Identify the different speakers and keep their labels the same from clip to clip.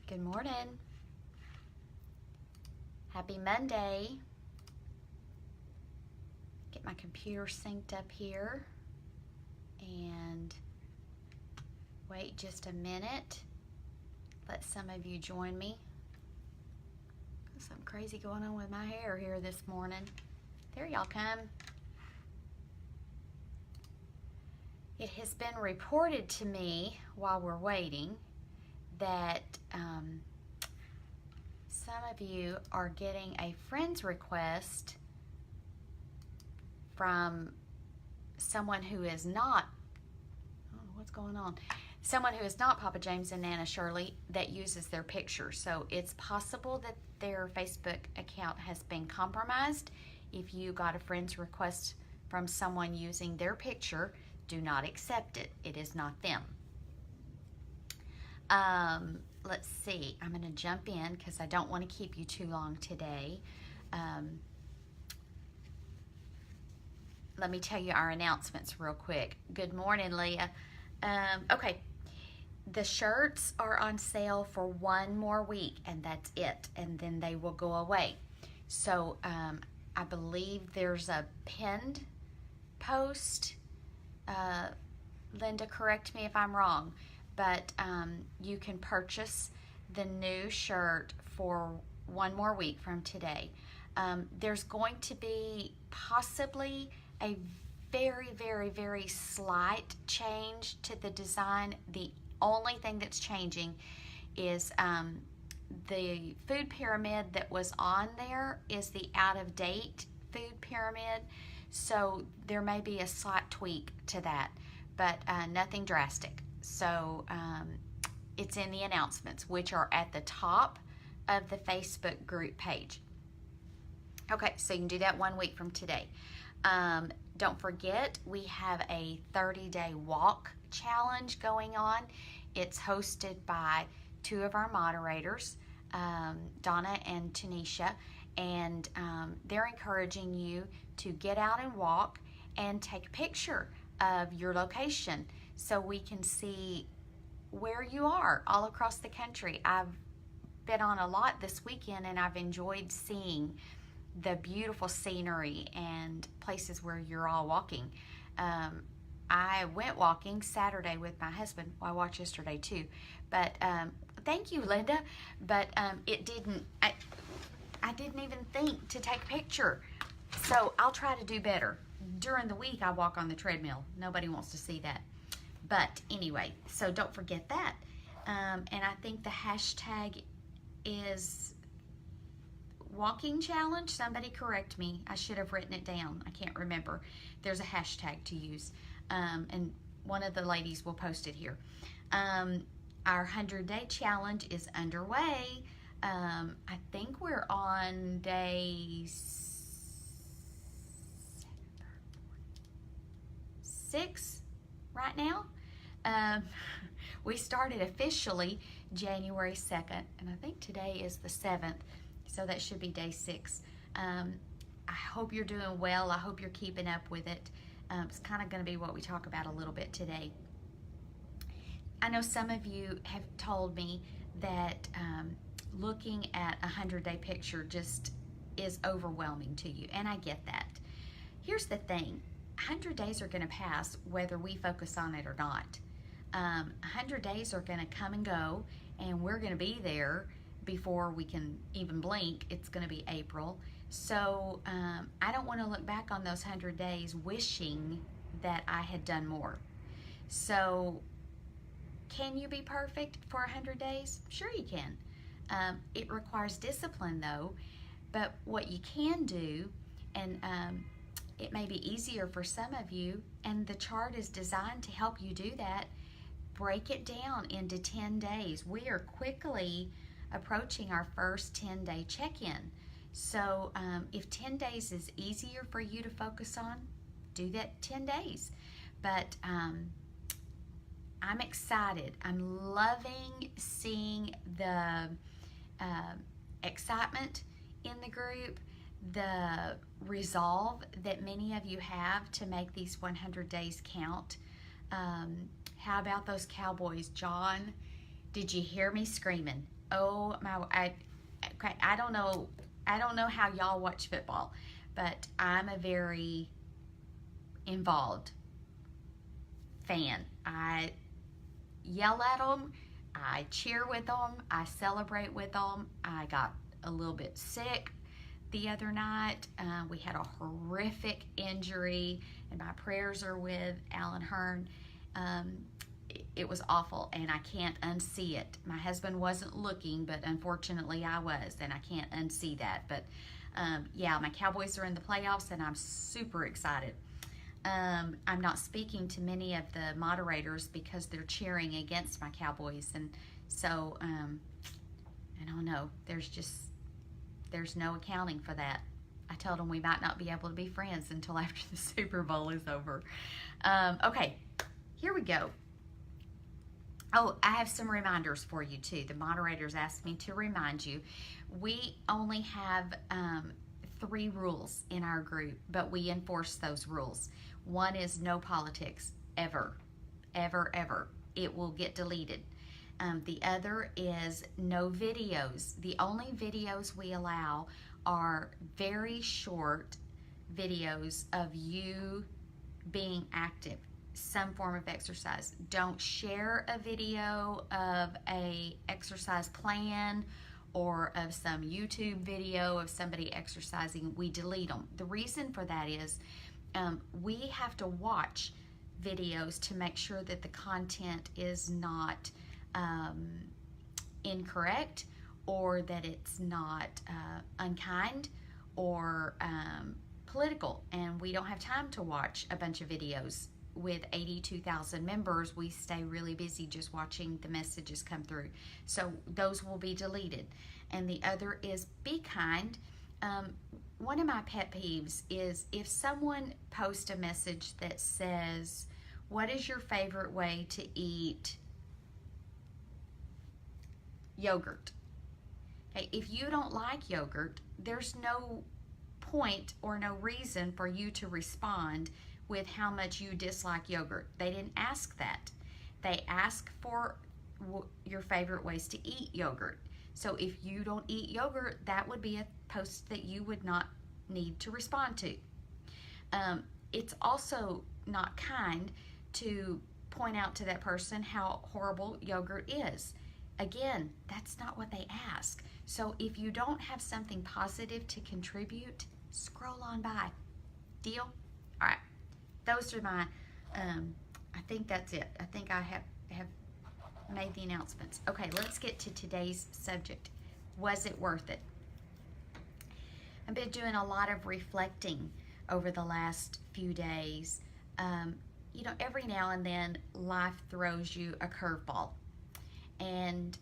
Speaker 1: Good morning. Happy Monday. Get my computer synced up here and wait just a minute. Let some of you join me. Got something crazy going on with my hair here this morning. There y'all come. It has been reported to me while we're waiting that some of you are getting a friend's request from someone who is not, I don't know what's going on, someone who is not Papa James and Nana Shirley that uses their picture. So it's possible that their Facebook account has been compromised. If you got a friend's request from someone using their picture, do not accept it. It is not them. Let's see. I'm going to jump in because I don't want to keep you too long today. Let me tell you our announcements real quick. Good morning, Leah. Okay. The shirts are on sale for one more week, and that's it. And then they will go away. So I believe there's a pinned post. Linda, correct me if I'm wrong, but you can purchase the new shirt for one more week from today. There's going to be possibly a very, very, very slight change to the design. The only thing that's changing is the food pyramid that was on there is the out-of-date food pyramid. So there may be a slight tweak to that, but nothing drastic. So it's in the announcements, which are at the top of the Facebook group page. Okay, so you can do that 1 week from today. Don't forget, we have a 30-day walk challenge going on. It's hosted by two of our moderators, Donna and Tanisha, and they're encouraging you to get out and walk and take a picture of your location so we can see where you are all across the country. I've been on a lot this weekend and I've enjoyed seeing the beautiful scenery and places where you're all walking. I went walking Saturday with my husband. Well, I watched yesterday too, but thank you, Linda, but it didn't, I didn't even think to take a picture. So I'll try to do better. During the week, I walk on the treadmill. Nobody wants to see that. But anyway, so don't forget that. And I think the hashtag is walking challenge. Somebody correct me. I should have written it down. I can't remember. There's a hashtag to use. And one of the ladies will post it here. Our 100-day challenge is underway. I think we're on day 6 right now. We started officially January 2nd, and I think today is the 7th, so that should be day 6. I hope you're doing well. I hope you're keeping up with it. It's kind of going to be what we talk about a little bit today. I know some of you have told me that looking at a 100-day picture just is overwhelming to you, and I get that. Here's the thing. 100 days are going to pass whether we focus on it or not. 100 days are going to come and go, and we're going to be there before we can even blink. It's going to be April. So I don't want to look back on those 100 days wishing that I had done more. So can you be perfect for 100 days? Sure you can. It requires discipline though, but what you can do, and it may be easier for some of you, and the chart is designed to help you do that. Break it down into 10 days. We are quickly approaching our first 10-day check-in. So if 10 days is easier for you to focus on, do that 10 days. But I'm excited. I'm loving seeing the excitement in the group, the resolve that many of you have to make these 100 days count. How about those Cowboys, John? Did you hear me screaming? Oh my, okay, I don't know how y'all watch football, but I'm a very involved fan. I yell at them, I cheer with them, I celebrate with them. I got a little bit sick the other night. We had a horrific injury, and my prayers are with Alan Hearn. It was awful, and I can't unsee it. My husband wasn't looking, but unfortunately I was, and I can't unsee that. But yeah, my Cowboys are in the playoffs, and I'm super excited. I'm not speaking to many of the moderators because they're cheering against my Cowboys, and so I don't know. There's no accounting for that. I told them we might not be able to be friends until after the Super Bowl is over. Okay, here we go. Oh, I have some reminders for you too. The moderators asked me to remind you. We only have 3 rules in our group, but we enforce those rules. One is no politics, ever, ever, ever. It will get deleted. The other is no videos. The only videos we allow are very short videos of you being active, some form of exercise. Don't share a video of a exercise plan or of some YouTube video of somebody exercising. We delete them. The reason for that is we have to watch videos to make sure that the content is not incorrect, or that it's not unkind or political. And we don't have time to watch a bunch of videos. With 82,000 members, we stay really busy just watching the messages come through. So those will be deleted. And the other is be kind. One of my pet peeves is if someone posts a message that says, what is your favorite way to eat yogurt? Okay, if you don't like yogurt, there's no point or no reason for you to respond with how much you dislike yogurt. They didn't ask that. They asked for your favorite ways to eat yogurt. So if you don't eat yogurt, that would be a post that you would not need to respond to. It's also not kind to point out to that person how horrible yogurt is. Again, that's not what they ask. So if you don't have something positive to contribute, scroll on by. Deal? All right. Those are my, I think that's it. I think I have made the announcements. Okay, let's get to today's subject. Was it worth it? I've been doing a lot of reflecting over the last few days. You know, every now and then life throws you a curveball. And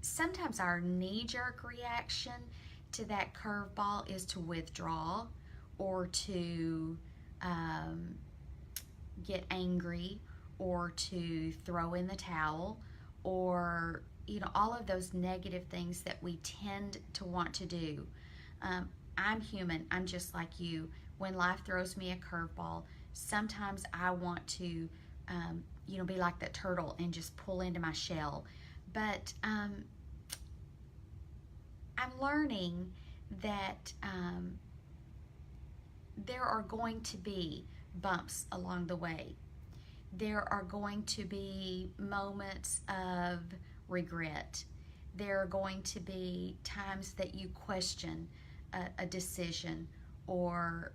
Speaker 1: sometimes our knee-jerk reaction to that curveball is to withdraw or to get angry or to throw in the towel, or you know, all of those negative things that we tend to want to do. I'm human. I'm just like you. When life throws me a curveball, sometimes I want to you know, be like that turtle and just pull into my shell. But I'm learning that there are going to be bumps along the way. There are going to be moments of regret. There are going to be times that you question a decision, or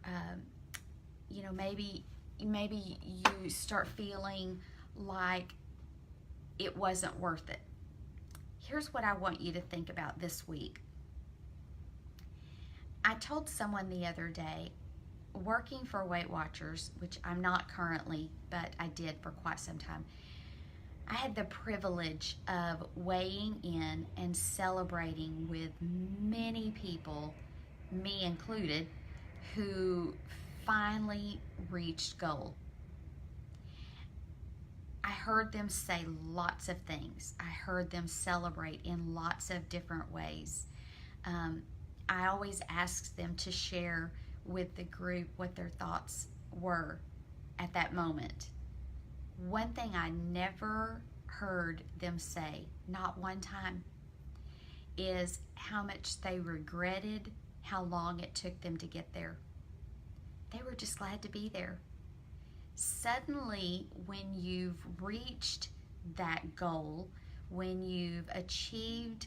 Speaker 1: you know, maybe you start feeling like it wasn't worth it. Here's what I want you to think about this week. I told someone the other day, working for Weight Watchers, which I'm not currently, but I did for quite some time, I had the privilege of weighing in and celebrating with many people, me included, who finally reached goal. I heard them say lots of things. I heard them celebrate in lots of different ways. I always asked them to share with the group what their thoughts were at that moment. One thing I never heard them say, not one time, is how much they regretted how long it took them to get there. They were just glad to be there. Suddenly, when you've reached that goal, when you've achieved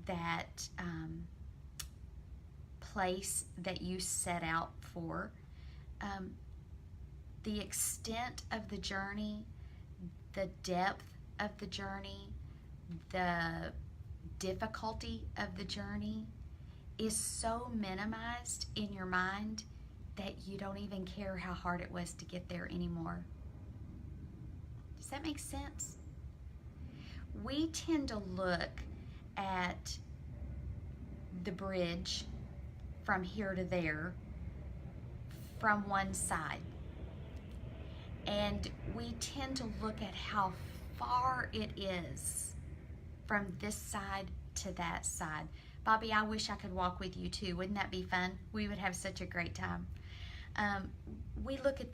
Speaker 1: that place that you set out for, the extent of the journey, the depth of the journey, the difficulty of the journey is so minimized in your mind that you don't even care how hard it was to get there anymore. Does that make sense? We tend to look at the bridge from here to there from one side. And we tend to look at how far it is from this side to that side. Bobby, I wish I could walk with you too. Wouldn't that be fun? We would have such a great time. We look at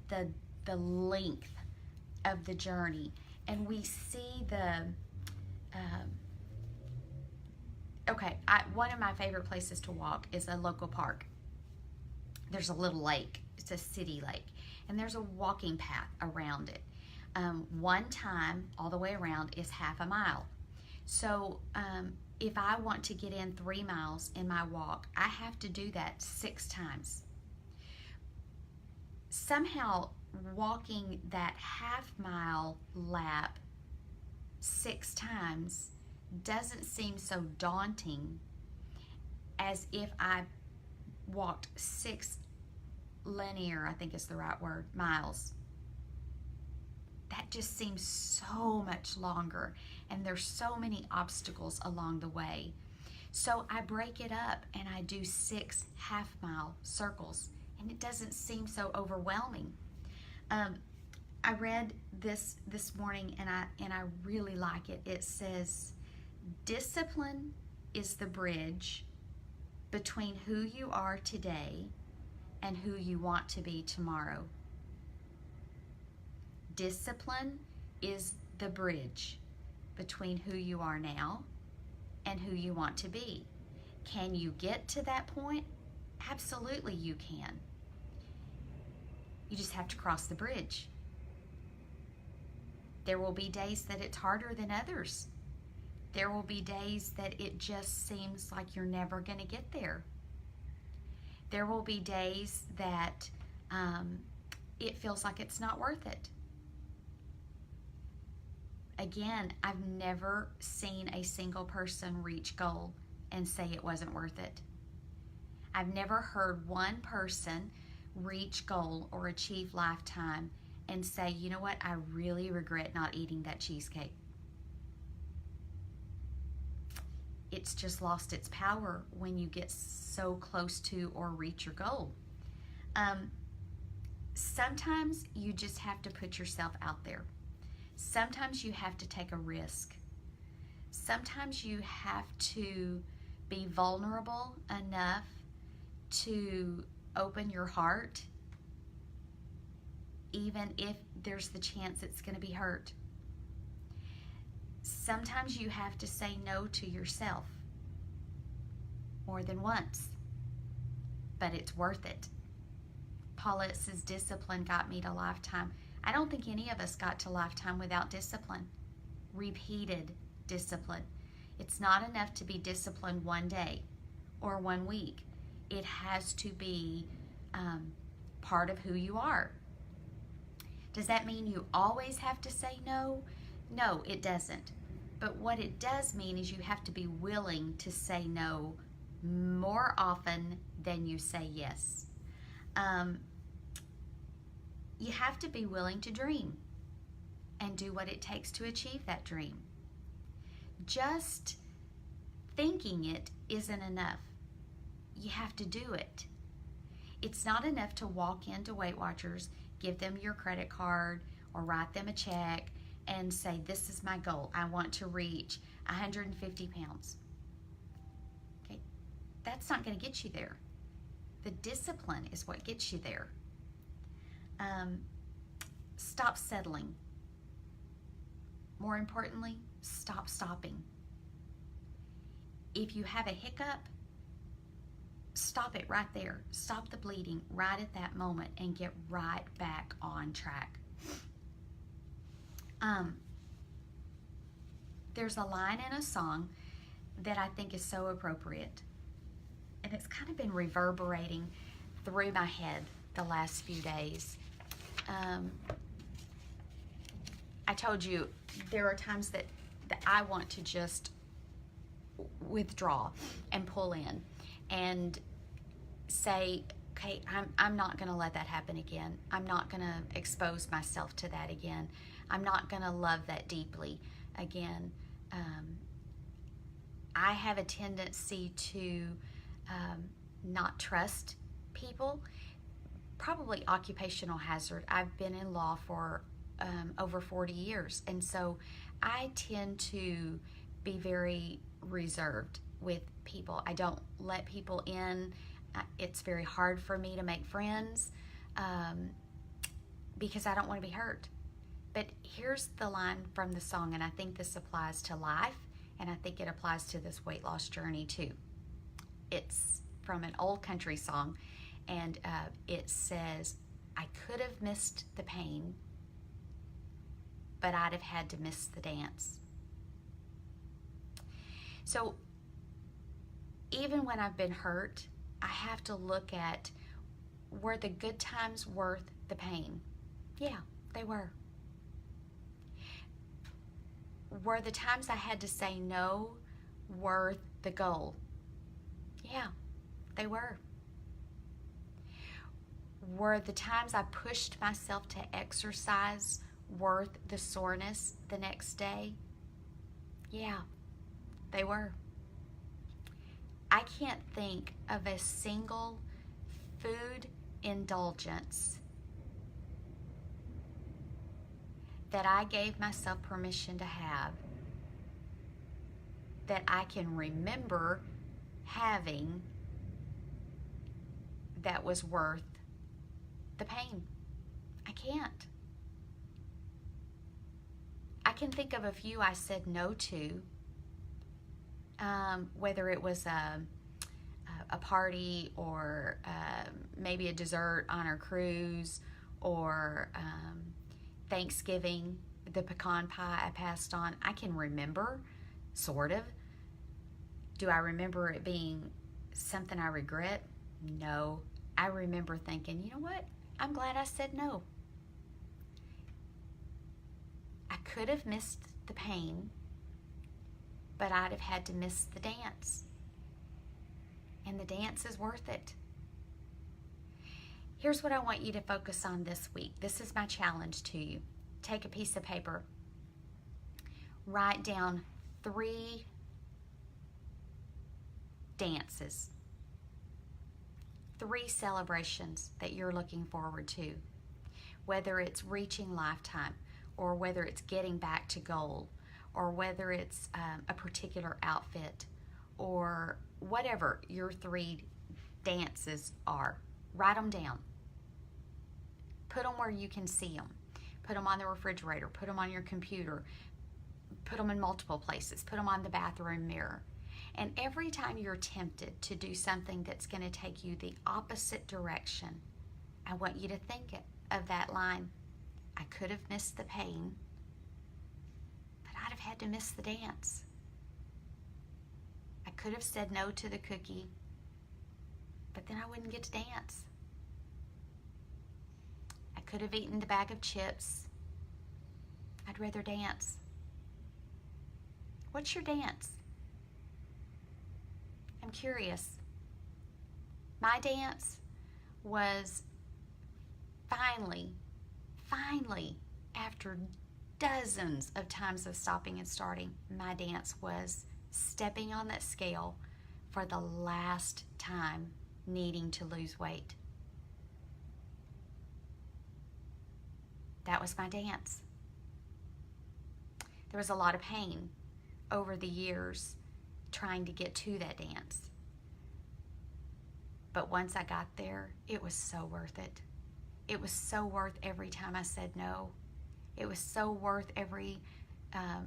Speaker 1: the length of the journey, and we see one of my favorite places to walk is a local park. There's a little lake. It's a city lake, and there's a walking path around it. One time all the way around is half a mile. So if I want to get in 3 miles in my walk, I have to do that 6 times. Somehow walking that half-mile lap 6 times doesn't seem so daunting as if I walked 6 linear, I think is the right word, miles. That just seems so much longer, and there's so many obstacles along the way. So I break it up and I do 6 half-mile circles, and it doesn't seem so overwhelming. I read this morning, and I really like it. It says, discipline is the bridge between who you are today and who you want to be tomorrow. Discipline is the bridge between who you are now and who you want to be. Can you get to that point? Absolutely you can. You just have to cross the bridge. There will be days that it's harder than others. There will be days that it just seems like you're never going to get there. There will be days that it feels like it's not worth it. Again, I've never seen a single person reach goal and say it wasn't worth it. I've never heard one person reach goal or achieve lifetime and say, you know what, I really regret not eating that cheesecake. It's just lost its power when you get so close to or reach your goal. Sometimes you just have to put yourself out there. Sometimes you have to take a risk. Sometimes you have to be vulnerable enough to open your heart, even if there's the chance it's going to be hurt. Sometimes you have to say no to yourself more than once, but it's worth it. Paulette says, discipline got me to lifetime. I don't think any of us got to lifetime without discipline, repeated discipline. It's not enough to be disciplined one day or 1 week. It has to be part of who you are. Does that mean you always have to say no? No, it doesn't. But what it does mean is you have to be willing to say no more often than you say yes. You have to be willing to dream and do what it takes to achieve that dream. Just thinking it isn't enough. You have to do it. It's not enough to walk into Weight Watchers, give them your credit card or write them a check and say, this is my goal. I want to reach 150 pounds. Okay, that's not going to get you there. The discipline is what gets you there. Stop settling. more importantly, stop stopping. If you have a hiccup, stop it right there. Stop the bleeding right at that moment and get right back on track. There's a line in a song that I think is so appropriate, and it's kind of been reverberating through my head the last few days. I told you there are times that I want to just withdraw and pull in and say, okay, I'm not going to let that happen again. I'm not going to expose myself to that again. I'm not going to love that deeply again. I have a tendency to not trust people. Probably occupational hazard. I've been in law for over 40 years, and so I tend to be very reserved with people. I don't let people in. It's very hard for me to make friends because I don't want to be hurt. But here's the line from the song, and I think this applies to life, and I think it applies to this weight loss journey too. It's from an old country song, and it says, I could have missed the pain, but I'd have had to miss the dance. So even when I've been hurt, I have to look at, were the good times worth the pain? Yeah, they were. Were the times I had to say no worth the goal? Yeah, they were. Were the times I pushed myself to exercise worth the soreness the next day? Yeah, they were. I can't think of a single food indulgence that I gave myself permission to have that I can remember having that was worth the pain. I can't. I can think of a few I said no to, whether it was a party or maybe a dessert on our cruise, or Thanksgiving, the pecan pie I passed on. I can remember, sort of. Do I remember it being something I regret? No. I remember thinking, you know what? I'm glad I said no. I could have missed the pain, but I'd have had to miss the dance. And the dance is worth it. Here's what I want you to focus on this week. This is my challenge to you. Take a piece of paper. Write down 3 dances, 3 celebrations that you're looking forward to, whether it's reaching lifetime, or whether it's getting back to goal, or whether it's a particular outfit, or whatever your 3 dances are. Write them down. Put them where you can see them. Put them on the refrigerator. Put them on your computer. Put them in multiple places. Put them on the bathroom mirror. And every time you're tempted to do something that's going to take you the opposite direction, I want you to think of that line. I could have missed the pain, but I'd have had to miss the dance. I could have said no to the cookie, but then I wouldn't get to dance. I could have eaten the bag of chips. I'd rather dance. What's your dance? I'm curious. My dance was finally, after dozens of times of stopping and starting, my dance was stepping on that scale for the last time, needing to lose weight. That was my dance. There was a lot of pain over the years trying to get to that dance. But once I got there, it was so worth it. It was so worth every time I said no. It was so worth every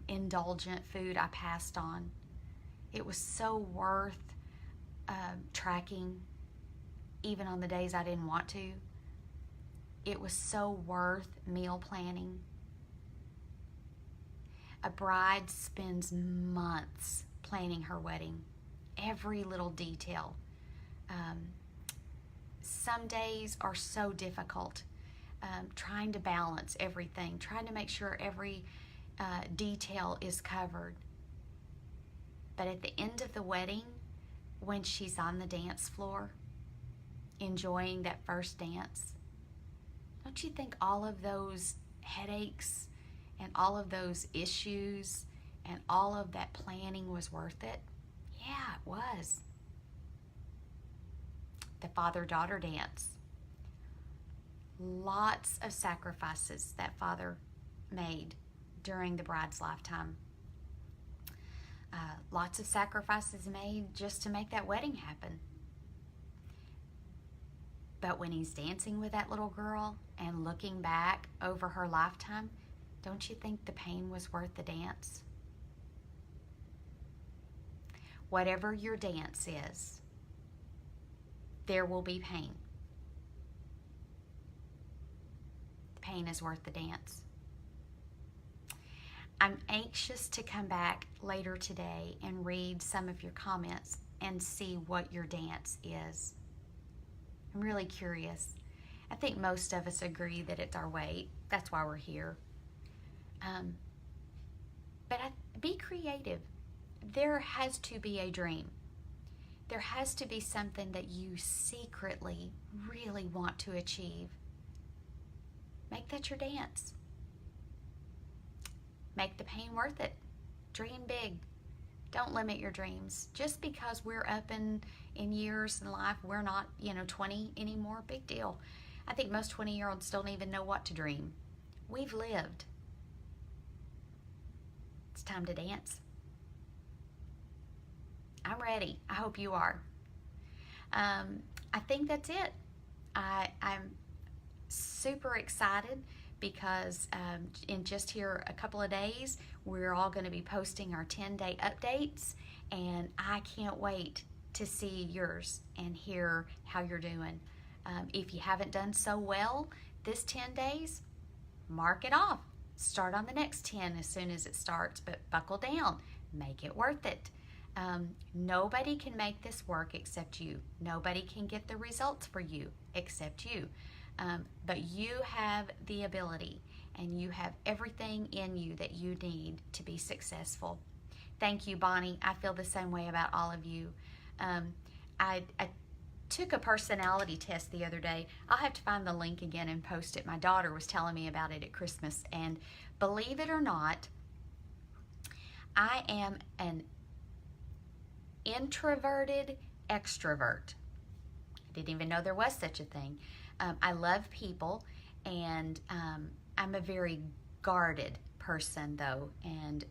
Speaker 1: indulgent food I passed on. It was so worth tracking, even on the days I didn't want to. It was so worth meal planning. A bride spends months planning her wedding, every little detail. Some days are so difficult, trying to balance everything, trying to make sure every detail is covered. But at the end of the wedding, when she's on the dance floor, enjoying that first dance, don't you think all of those headaches and all of those issues and all of that planning was worth it? Yeah, it was. The father-daughter dance. Lots of sacrifices that father made during the bride's lifetime. Lots of sacrifices made just to make that wedding happen. But when he's dancing with that little girl and looking back over her lifetime, don't you think the pain was worth the dance? Whatever your dance is, there will be pain. The pain is worth the dance. I'm anxious to come back later today and read some of your comments and see what your dance is. I'm really curious. I think most of us agree that it's our weight. That's why we're here. But be creative. There has to be a dream. There has to be something that you secretly really want to achieve. Make that your dance. Make the pain worth it. Dream big. Don't limit your dreams. Just because we're up in years in life, we're not, 20 anymore, big deal. I think most 20-year-olds don't even know what to dream. We've lived. It's time to dance. I'm ready. I hope you are. I think that's it. I'm super excited because in just here a couple of days, we're all going to be posting our 10-day updates, and I can't wait to see yours and hear how you're doing. If you haven't done so well this 10 days, mark it off. Start on the next 10 as soon as it starts, but buckle down. Make it worth it. Nobody can make this work except you. Nobody can get the results for you except you. But you have the ability, and you have everything in you that you need to be successful. Thank you, Bonnie. I feel the same way about all of you. I took a personality test the other day. I'll have to find the link again and post it. My daughter was telling me about it at Christmas, and believe it or not, I am an introverted extrovert. I didn't even know there was such a thing. I love people, and I'm a very guarded person, though, and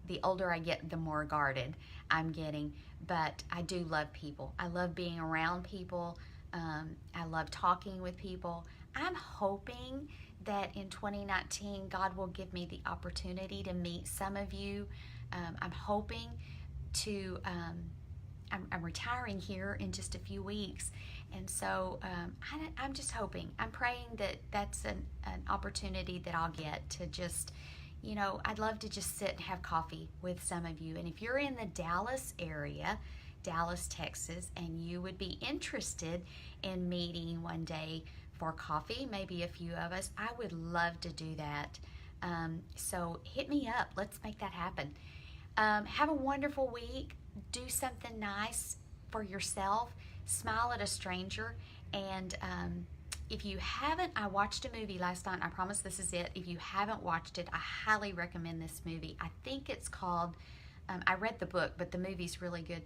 Speaker 1: the older I get, the more guarded I'm getting, but I do love people. I love being around people. I love talking with people. I'm hoping that in 2019, God will give me the opportunity to meet some of you. I'm hoping to, I'm retiring here in just a few weeks, and so I'm just hoping, I'm praying that that's an opportunity that I'll get to just, I'd love to just sit and have coffee with some of you. And if you're in the Dallas area, Dallas, Texas, and you would be interested in meeting one day for coffee, maybe a few of us, I would love to do that. So hit me up. Let's make that happen. Have a wonderful week. Do something nice for yourself. Smile at a stranger. And if you haven't, I watched a movie last night. I promise this is it. If you haven't watched it, I highly recommend this movie. I think it's called, I read the book, but the movie's really good.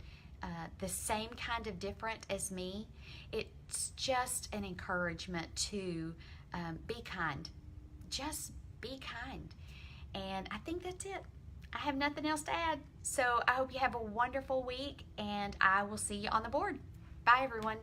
Speaker 1: The Same Kind of Different as Me. It's just an encouragement to be kind. Just be kind. And I think that's it. I have nothing else to add. So I hope you have a wonderful week, and I will see you on the board. Bye, everyone.